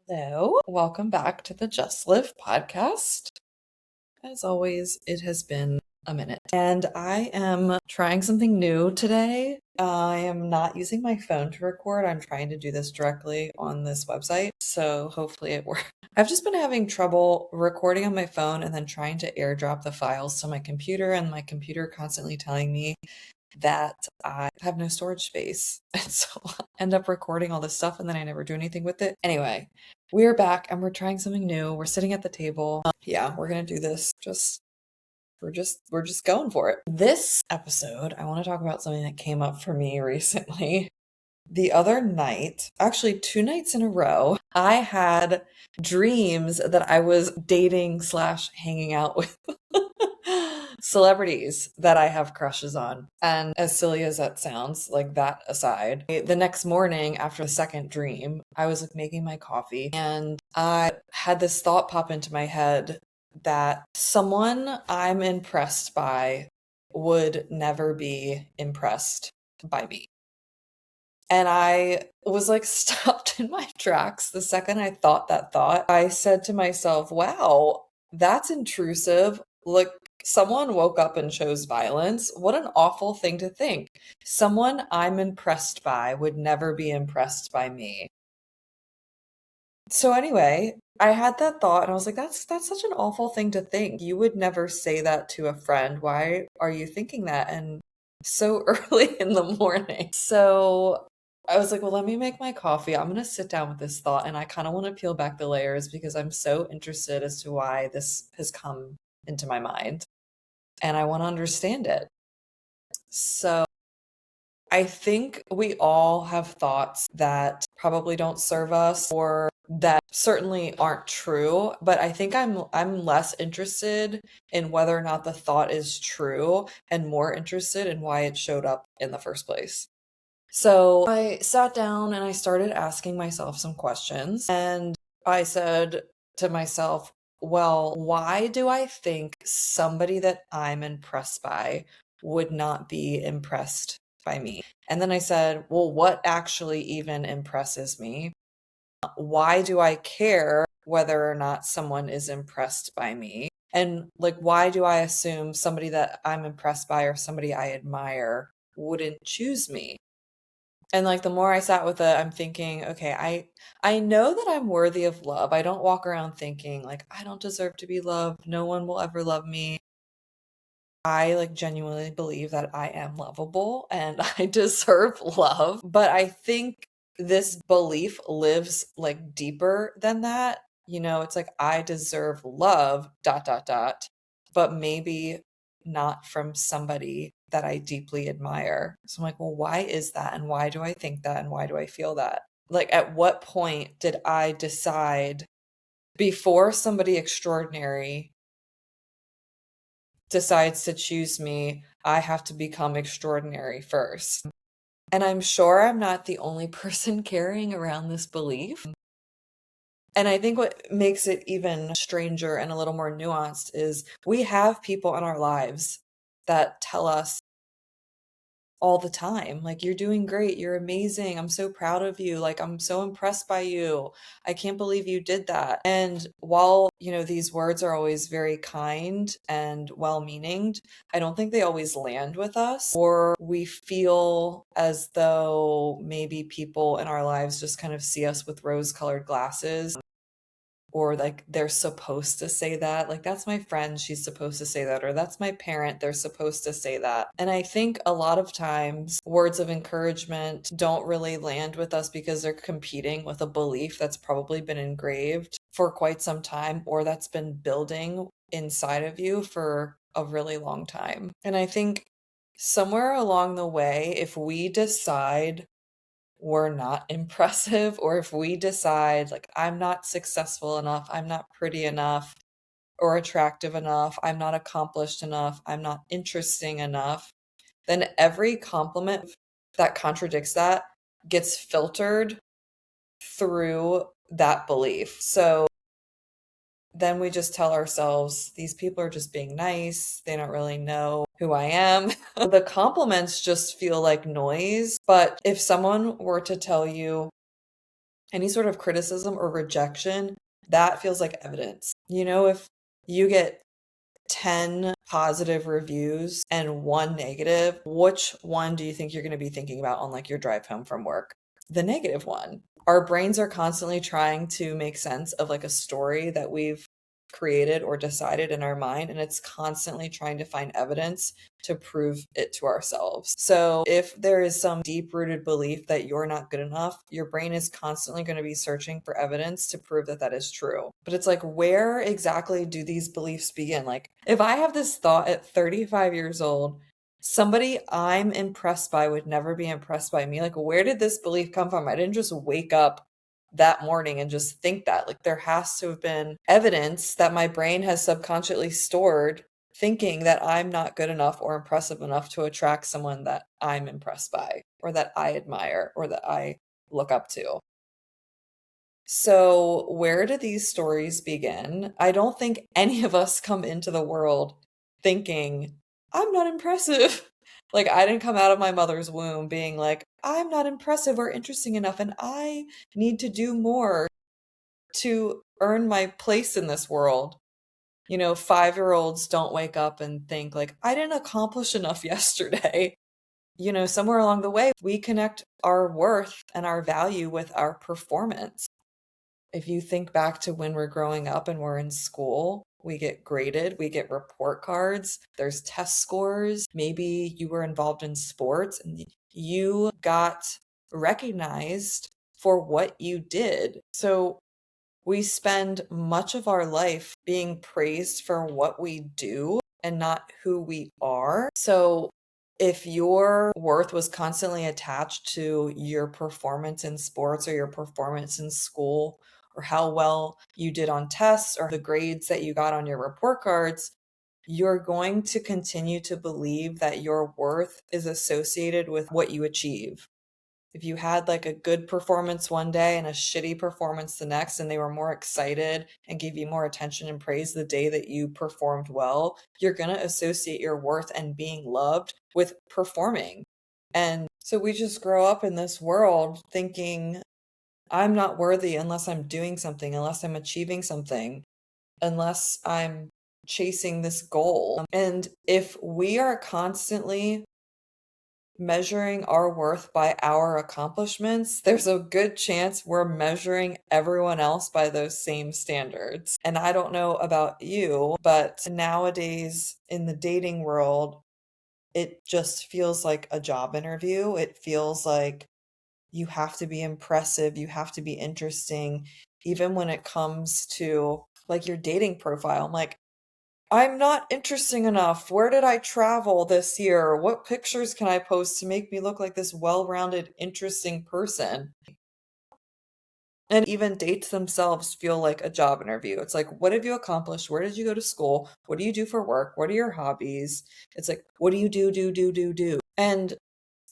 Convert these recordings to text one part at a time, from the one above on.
Hello, welcome back to the Just Live podcast. As always, it has been a minute, and I am trying something new today. I am not using my phone to record. I'm trying to do this directly on this website, so hopefully it works. I've just been having trouble recording on my phone and then trying to airdrop the files to my computer, and my computer constantly telling me that I have no storage space. And so I end up recording all this stuff and then I never do anything with it. Anyway, we're back and we're trying something new. We're sitting at the table. Yeah, we're going to do this. We're just going for it. This episode, I want to talk about something that came up for me recently. The other night, actually 2 nights in a row, I had dreams that I was dating slash hanging out with celebrities that I have crushes on. And as silly as that sounds, like that aside, the next morning after the second dream, I was like making my coffee and I had this thought pop into my head that someone I'm impressed by would never be impressed by me. And I was like stopped in my tracks the second I thought that thought. I said to myself, wow, that's intrusive. Like, someone woke up and chose violence. What an awful thing to think. Someone I'm impressed by would never be impressed by me. So anyway, I had that thought and I was like, that's such an awful thing to think. You would never say that to a friend. Why are you thinking that? And so early in the morning. So I was like, well, let me make my coffee. I'm gonna sit down with this thought and I kind of want to peel back the layers because I'm so interested as to why this has come into my mind and I want to understand it. So I think we all have thoughts that probably don't serve us or that certainly aren't true, but I think I'm less interested in whether or not the thought is true and more interested in why it showed up in the first place. So I sat down and I started asking myself some questions and I said to myself, well, why do I think somebody that I'm impressed by would not be impressed by me? And then I said, well, what actually even impresses me? Why do I care whether or not someone is impressed by me? And like, why do I assume somebody that I'm impressed by or somebody I admire wouldn't choose me? And like the more I sat with it, I'm thinking, okay, I know that I'm worthy of love. I don't walk around thinking like I don't deserve to be loved. No one will ever love me. I like genuinely believe that I am lovable and I deserve love. But I think this belief lives like deeper than that. You know, it's like I deserve love, dot, dot, dot, but maybe not from somebody that I deeply admire. So I'm like, well, why is that? And why do I think that? And why do I feel that? Like, at what point did I decide before somebody extraordinary decides to choose me, I have to become extraordinary first? And I'm sure I'm not the only person carrying around this belief. And I think what makes it even stranger and a little more nuanced is we have people in our lives that tell us all the time, like, you're doing great, you're amazing, I'm so proud of you, like, I'm so impressed by you, I can't believe you did that. And while, these words are always very kind and well-meaning, I don't think they always land with us, or we feel as though maybe people in our lives just kind of see us with rose-colored glasses, or like they're supposed to say that. Like, that's my friend, she's supposed to say that, or that's my parent, they're supposed to say that. And I think a lot of times words of encouragement don't really land with us because they're competing with a belief that's probably been engraved for quite some time or that's been building inside of you for a really long time. And I think somewhere along the way, if we decide we're not impressive, or if we decide like I'm not successful enough, I'm not pretty enough or attractive enough, I'm not accomplished enough, I'm not interesting enough, then every compliment that contradicts that gets filtered through that belief. So then we just tell ourselves these people are just being nice, they don't really know who I am. The compliments just feel like noise. But if someone were to tell you, any sort of criticism or rejection, that feels like evidence. If you get 10 positive reviews and one negative, which one do you think you're going to be thinking about on like your drive home from work? The negative one. Our brains are constantly trying to make sense of like a story that we've created or decided in our mind, and it's constantly trying to find evidence to prove it to ourselves. So if there is some deep rooted belief that you're not good enough, your brain is constantly going to be searching for evidence to prove that that is true. But it's like, where exactly do these beliefs begin? Like, if I have this thought at 35 years old, somebody I'm impressed by would never be impressed by me. Like, where did this belief come from? I didn't just wake up that morning and just think that. Like, there has to have been evidence that my brain has subconsciously stored, thinking that I'm not good enough or impressive enough to attract someone that I'm impressed by or that I admire or that I look up to. So, where do these stories begin? I don't think any of us come into the world thinking, I'm not impressive. Like, I didn't come out of my mother's womb being like, I'm not impressive or interesting enough, and I need to do more to earn my place in this world. 5-year-olds don't wake up and think, like, I didn't accomplish enough yesterday. Somewhere along the way, we connect our worth and our value with our performance. If you think back to when we're growing up and we're in school, we get graded, we get report cards, there's test scores. Maybe you were involved in sports and you got recognized for what you did. So we spend much of our life being praised for what we do and not who we are. So if your worth was constantly attached to your performance in sports or your performance in school or how well you did on tests or the grades that you got on your report cards, you're going to continue to believe that your worth is associated with what you achieve. If you had like a good performance one day and a shitty performance the next, and they were more excited and gave you more attention and praise the day that you performed well, you're going to associate your worth and being loved with performing. And so we just grow up in this world thinking, I'm not worthy unless I'm doing something, unless I'm achieving something, unless I'm chasing this goal. And if we are constantly measuring our worth by our accomplishments, there's a good chance we're measuring everyone else by those same standards. And I don't know about you, but nowadays in the dating world, it just feels like a job interview. It feels like you have to be impressive, you have to be interesting, even when it comes to like your dating profile. I'm like, I'm not interesting enough. Where did I travel this year? What pictures can I post to make me look like this well-rounded, interesting person? And even dates themselves feel like a job interview. It's like, what have you accomplished? Where did you go to school? What do you do for work? What are your hobbies? It's like, what do you do? And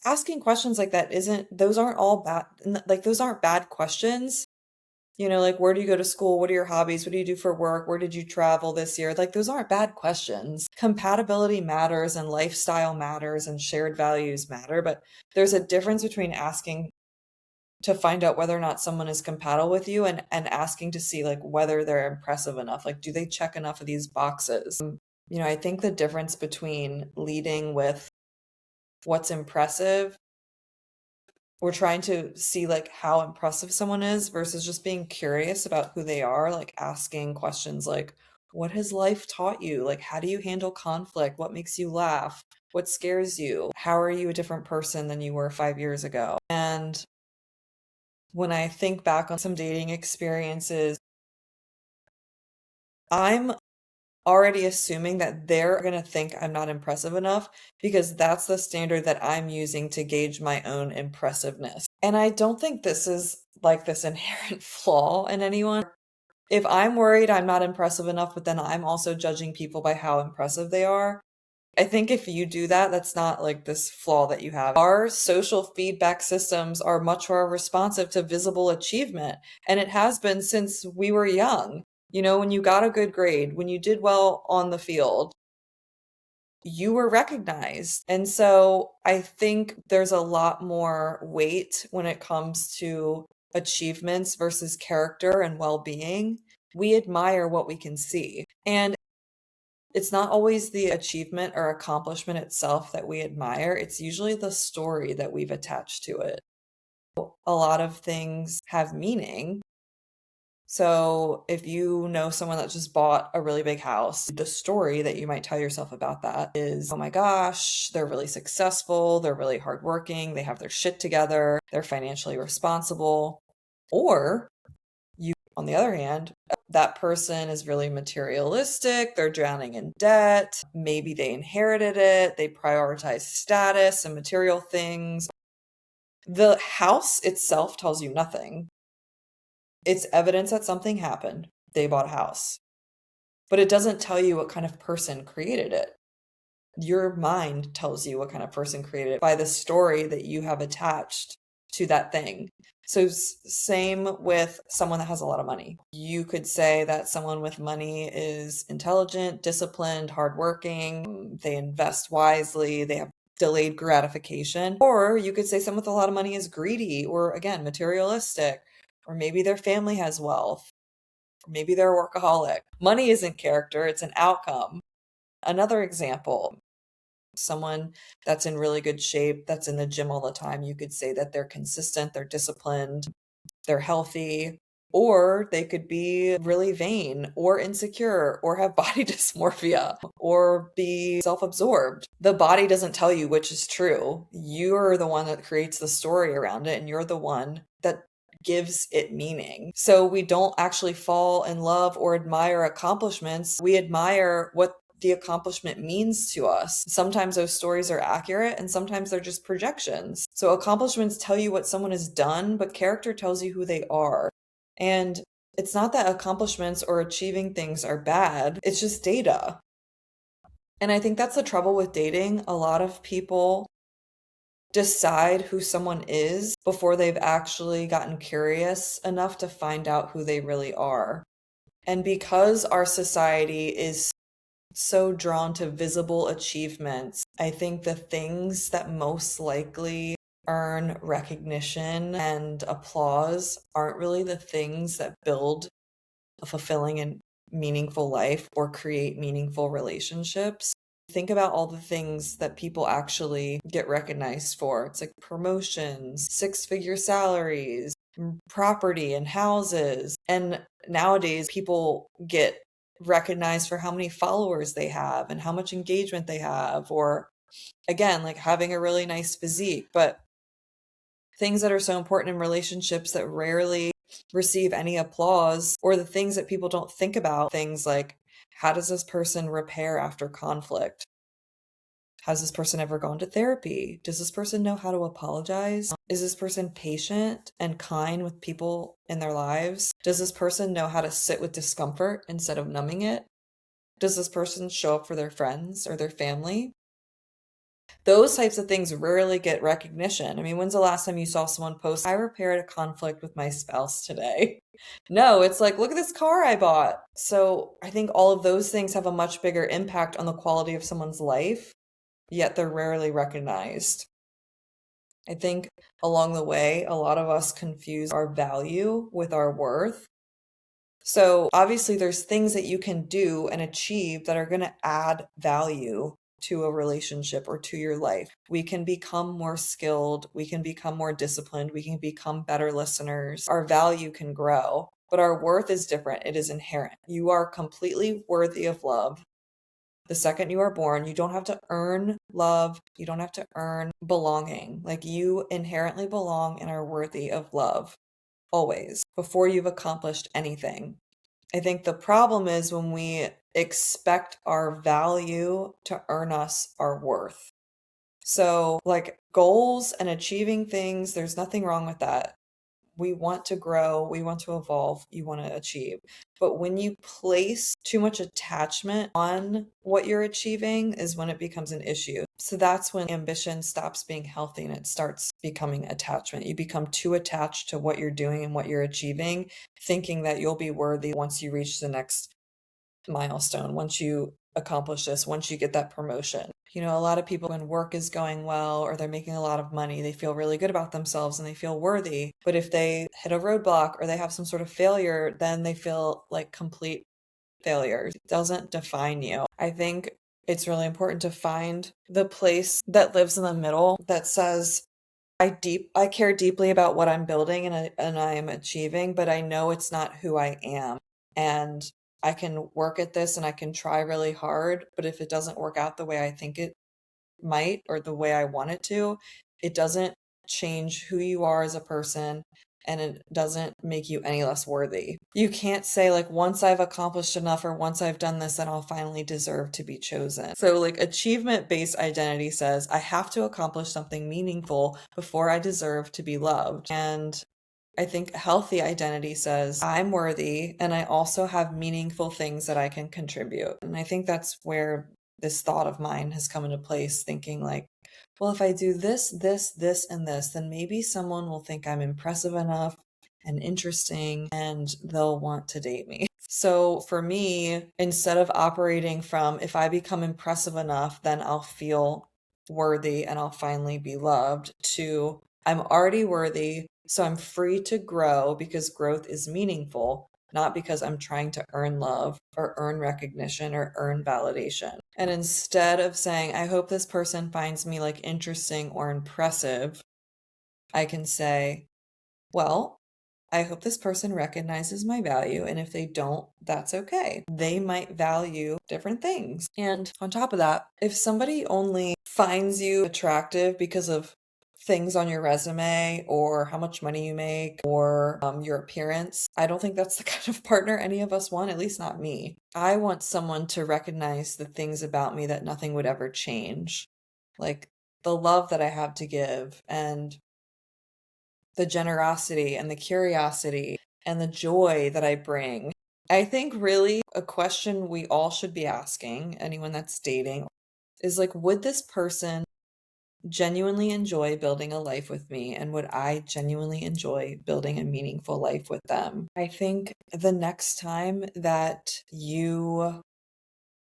asking questions like that those aren't all bad, like, those aren't bad questions. Like, where do you go to school? What are your hobbies? What do you do for work? Where did you travel this year? Like, those aren't bad questions. Compatibility matters and lifestyle matters and shared values matter, but there's a difference between asking to find out whether or not someone is compatible with you and asking to see like whether they're impressive enough. Like, do they check enough of these boxes? I think the difference between leading with what's impressive, we're trying to see like how impressive someone is versus just being curious about who they are, like asking questions like, what has life taught you? Like, how do you handle conflict? What makes you laugh? What scares you? How are you a different person than you were 5 years ago? And when I think back on some dating experiences, I'm already assuming that they're going to think I'm not impressive enough because that's the standard that I'm using to gauge my own impressiveness. And I don't think this is like this inherent flaw in anyone. If I'm worried I'm not impressive enough, but then I'm also judging people by how impressive they are, I think if you do that, that's not like this flaw that you have. Our social feedback systems are much more responsive to visible achievement, and it has been since we were young. When you got a good grade, when you did well on the field, you were recognized. And so I think there's a lot more weight when it comes to achievements versus character and well-being, we admire what we can see. And it's not always the achievement or accomplishment itself that we admire. It's usually the story that we've attached to it. A lot of things have meaning. So if you know someone that just bought a really big house, the story that you might tell yourself about that is, oh my gosh, they're really successful, they're really hardworking, they have their shit together, they're financially responsible. Or you, on the other hand, that person is really materialistic, they're drowning in debt, maybe they inherited it, they prioritize status and material things. The house itself tells you nothing. It's evidence that something happened. They bought a house. But it doesn't tell you what kind of person created it. Your mind tells you what kind of person created it by the story that you have attached to that thing. So same with someone that has a lot of money. You could say that someone with money is intelligent, disciplined, hardworking, they invest wisely, they have delayed gratification. Or you could say someone with a lot of money is greedy or, again, materialistic. Or maybe their family has wealth. Or maybe they're a workaholic. Money isn't character, it's an outcome. Another example, someone that's in really good shape, that's in the gym all the time, you could say that they're consistent, they're disciplined, they're healthy, or they could be really vain or insecure or have body dysmorphia or be self-absorbed. The body doesn't tell you which is true. You're the one that creates the story around it, and you're the one that gives it meaning. So we don't actually fall in love or admire accomplishments. We admire what the accomplishment means to us. Sometimes those stories are accurate and sometimes they're just projections. So accomplishments tell you what someone has done, but character tells you who they are. And it's not that accomplishments or achieving things are bad, it's just data. And I think that's the trouble with dating. A lot of people decide who someone is before they've actually gotten curious enough to find out who they really are. And because our society is so drawn to visible achievements, I think the things that most likely earn recognition and applause aren't really the things that build a fulfilling and meaningful life or create meaningful relationships. Think about all the things that people actually get recognized for. It's like promotions, six-figure salaries, property and houses. And nowadays, people get recognized for how many followers they have and how much engagement they have, or again, like having a really nice physique. But things that are so important in relationships that rarely receive any applause, or the things that people don't think about, things like, how does this person repair after conflict? Has this person ever gone to therapy? Does this person know how to apologize? Is this person patient and kind with people in their lives? Does this person know how to sit with discomfort instead of numbing it? Does this person show up for their friends or their family? Those types of things rarely get recognition. I mean, when's the last time you saw someone post, I repaired a conflict with my spouse today? No, it's like, look at this car I bought. So I think all of those things have a much bigger impact on the quality of someone's life, yet they're rarely recognized. I think along the way, a lot of us confuse our value with our worth. So obviously, there's things that you can do and achieve that are going to add value to a relationship or to your life. We can become more skilled, we can become more disciplined, we can become better listeners. Our value can grow, but our worth is different. It is inherent. You are completely worthy of love. The second you are born, you don't have to earn love. You don't have to earn belonging. Like, you inherently belong and are worthy of love always before you've accomplished anything. I think the problem is when we expect our value to earn us our worth. So, like, goals and achieving things, there's nothing wrong with that. We want to grow, we want to evolve, you want to achieve. But when you place too much attachment on what you're achieving is when it becomes an issue. So that's when ambition stops being healthy and it starts becoming attachment. You become too attached to what you're doing and what you're achieving, thinking that you'll be worthy once you reach the next milestone, once you accomplish this, once you get that promotion. A lot of people, when work is going well or they're making a lot of money, they feel really good about themselves and they feel worthy. But if they hit a roadblock or they have some sort of failure, then they feel like complete failures. It doesn't define you. I think it's really important to find the place that lives in the middle that says, I care deeply about what I'm building and I am achieving, but I know it's not who I am. And I can work at this and I can try really hard, but if it doesn't work out the way I think it might or the way I want it to, it doesn't change who you are as a person and it doesn't make you any less worthy. You can't say, like, once I've accomplished enough or once I've done this, then I'll finally deserve to be chosen. So, like, achievement based identity says, I have to accomplish something meaningful before I deserve to be loved. And I think healthy identity says, I'm worthy and I also have meaningful things that I can contribute. And I think that's where this thought of mine has come into place, thinking like, well, if I do this, this, and this, then maybe someone will think I'm impressive enough and interesting and they'll want to date me. So for me, instead of operating from if I become impressive enough, then I'll feel worthy and I'll finally be loved, to I'm already worthy, so I'm free to grow because growth is meaningful, not because I'm trying to earn love or earn recognition or earn validation. And instead of saying, I hope this person finds me like interesting or impressive, I can say, well, I hope this person recognizes my value. And if they don't, that's okay. They might value different things. And on top of that, if somebody only finds you attractive because of things on your resume or how much money you make or your appearance, I don't think that's the kind of partner any of us want, at least not me. I want someone to recognize the things about me that nothing would ever change, like the love that I have to give and the generosity and the curiosity and the joy that I bring. I think really a question we all should be asking, anyone that's dating, is like, would this person genuinely enjoy building a life with me? And would I genuinely enjoy building a meaningful life with them? I think the next time that you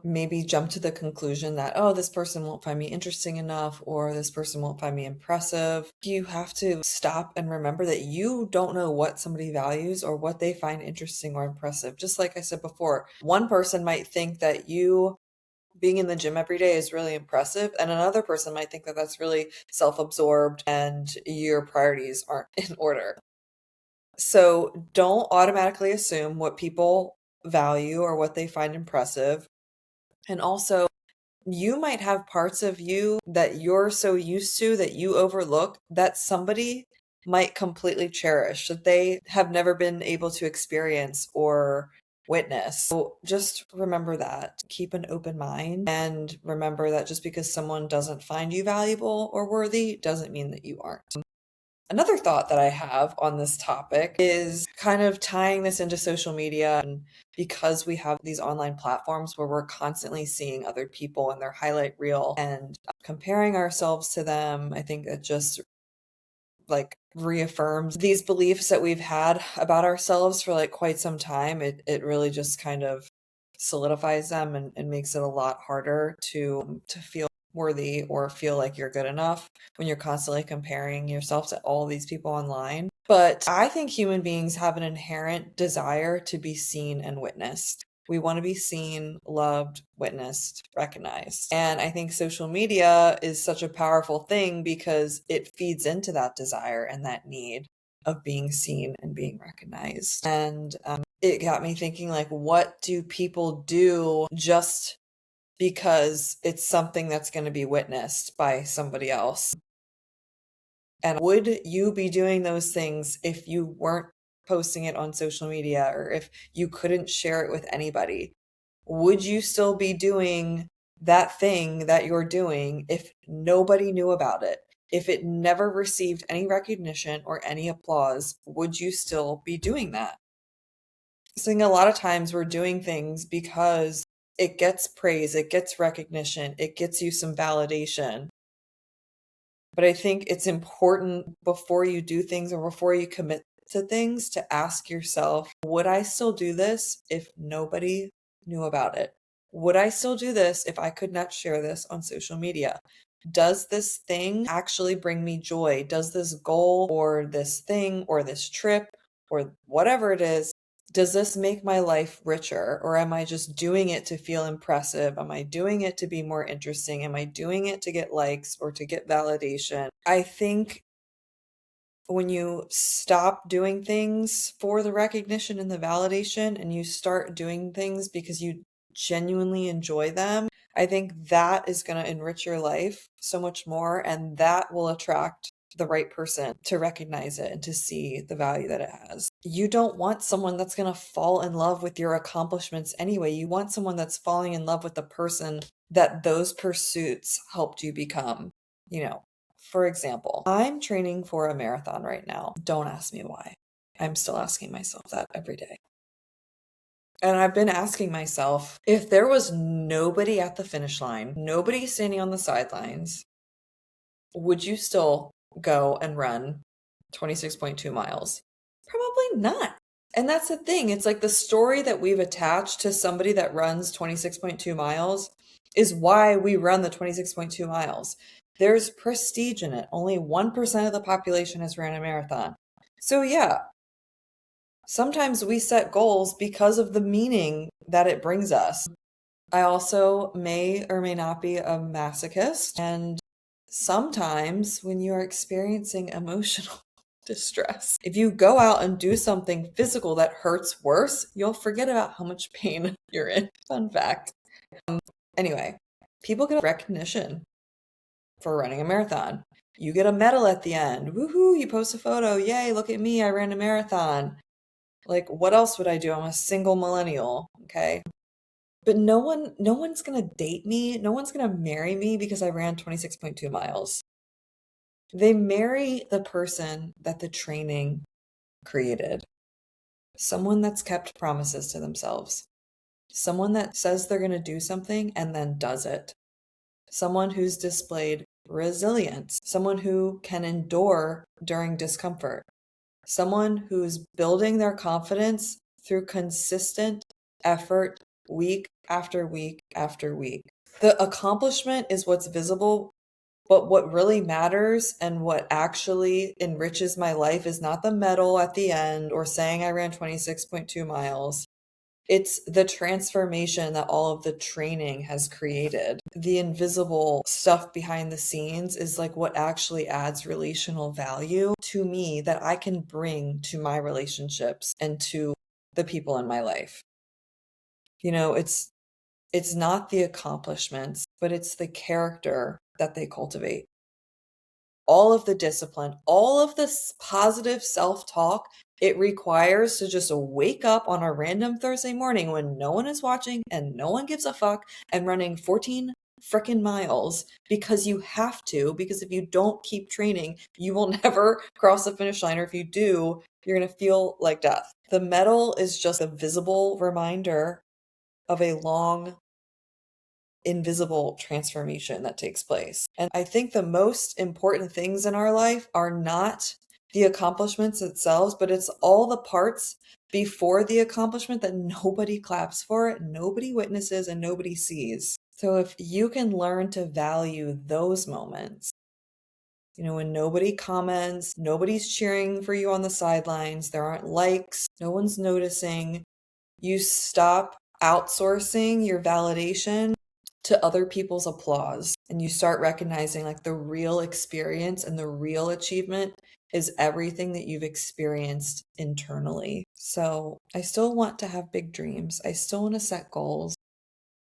maybe jump to the conclusion that, oh, this person won't find me interesting enough or this person won't find me impressive, you have to stop and remember that you don't know what somebody values or what they find interesting or impressive. Just like I said before, one person might think that you being in the gym every day is really impressive, and another person might think that that's really self absorbed and your priorities aren't in order. So don't automatically assume what people value or what they find impressive. And also, you might have parts of you that you're so used to that you overlook that somebody might completely cherish, that they have never been able to experience or witness. So just remember that. Keep an open mind and remember that just because someone doesn't find you valuable or worthy doesn't mean that you aren't. Another thought that I have on this topic is kind of tying this into social media. And because we have these online platforms where we're constantly seeing other people in their highlight reel and comparing ourselves to them, I think it just like reaffirms these beliefs that we've had about ourselves for like quite some time. It really just kind of solidifies them and makes it a lot harder to feel worthy or feel like you're good enough when you're constantly comparing yourself to all these people online. But I think human beings have an inherent desire to be seen and witnessed. We want to be seen, loved, witnessed, recognized. And I think social media is such a powerful thing because it feeds into that desire and that need of being seen and being recognized. And it got me thinking, like, what do people do just because it's something that's going to be witnessed by somebody else? And would you be doing those things if you weren't posting it on social media or if you couldn't share it with anybody? Would you still be doing that thing that you're doing if nobody knew about it? If it never received any recognition or any applause, would you still be doing that? I think a lot of times we're doing things because it gets praise, it gets recognition, it gets you some validation. But I think it's important before you do things or before you commit to things to ask yourself, would I still do this if nobody knew about it? Would I still do this if I could not share this on social media? Does this thing actually bring me joy? Does this goal or this thing or this trip or whatever it is, does this make my life richer? Or am I just doing it to feel impressive? Am I doing it to be more interesting? Am I doing it to get likes or to get validation? I think when you stop doing things for the recognition and the validation and you start doing things because you genuinely enjoy them, I think that is going to enrich your life so much more, and that will attract the right person to recognize it and to see the value that it has. You don't want someone that's going to fall in love with your accomplishments anyway. You want someone that's falling in love with the person that those pursuits helped you become. You know, for example, I'm training for a marathon right now. Don't ask me why. I'm still asking myself that every day. And I've been asking myself, if there was nobody at the finish line, nobody standing on the sidelines, would you still go and run 26.2 miles? Probably not. And that's the thing. It's like the story that we've attached to somebody that runs 26.2 miles is why we run the 26.2 miles. There's prestige in it. Only 1% of the population has ran a marathon. So, yeah, sometimes we set goals because of the meaning that it brings us. I also may or may not be a masochist, and sometimes when you are experiencing emotional distress, if you go out and do something physical that hurts worse, you'll forget about how much pain you're in. Fun fact. Anyway, people get recognition for running a marathon. You get a medal at the end. Woohoo, you post a photo. Yay, look at me, I ran a marathon. Like, what else would I do? I'm a single millennial, okay? But no one's gonna date me. No one's gonna marry me because I ran 26.2 miles. They marry the person that the training created. Someone that's kept promises to themselves. Someone that says they're gonna do something and then does it. Someone who's displayed resilience. Someone who can endure during discomfort. Someone who's building their confidence through consistent effort week after week after week. The accomplishment is what's visible, but what really matters and what actually enriches my life is not the medal at the end or saying I ran 26.2 miles. It's the transformation that all of the training has created. The invisible stuff behind the scenes is like what actually adds relational value to me that I can bring to my relationships and to the people in my life. It's not the accomplishments, but it's the character that they cultivate. All of the discipline, all of this positive self-talk it requires to just wake up on a random Thursday morning when no one is watching and no one gives a fuck and running 14 frickin' miles because you have to, because if you don't keep training, you will never cross the finish line, or if you do, you're going to feel like death. The medal is just a visible reminder of a long invisible transformation that takes place. And I think the most important things in our life are not the accomplishments themselves, but it's all the parts before the accomplishment that nobody claps for, nobody witnesses, and nobody sees. So if you can learn to value those moments, when nobody comments, nobody's cheering for you on the sidelines, there aren't likes, no one's noticing, you stop outsourcing your validation to other people's applause, and you start recognizing like the real experience and the real achievement is everything that you've experienced internally. So I still want to have big dreams. I still want to set goals.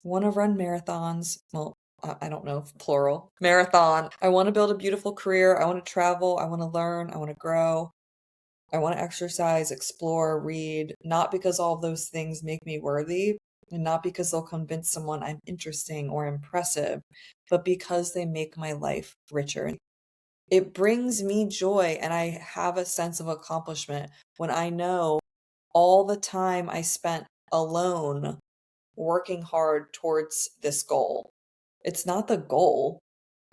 I want to run marathons. Well, I don't know if plural marathon. I want to build a beautiful career. I want to travel. I want to learn. I want to grow. I want to exercise, explore, read, not because all of those things make me worthy, and not because they'll convince someone I'm interesting or impressive, but because they make my life richer. It brings me joy, and I have a sense of accomplishment when I know all the time I spent alone working hard towards this goal. It's not the goal,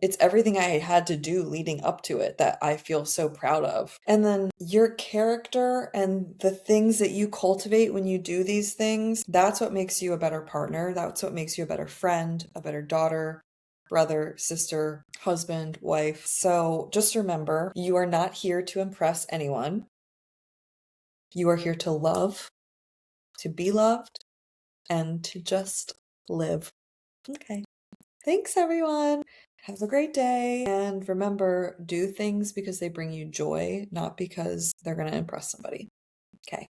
It's everything I had to do leading up to it that I feel so proud of. And then your character and the things that you cultivate when you do these things, that's what makes you a better partner. That's what makes you a better friend, a better daughter, brother, sister, husband, wife. So just remember, you are not here to impress anyone. You are here to love, to be loved, and to just live. Okay. Thanks, everyone. Have a great day. And remember, do things because they bring you joy, not because they're going to impress somebody. Okay.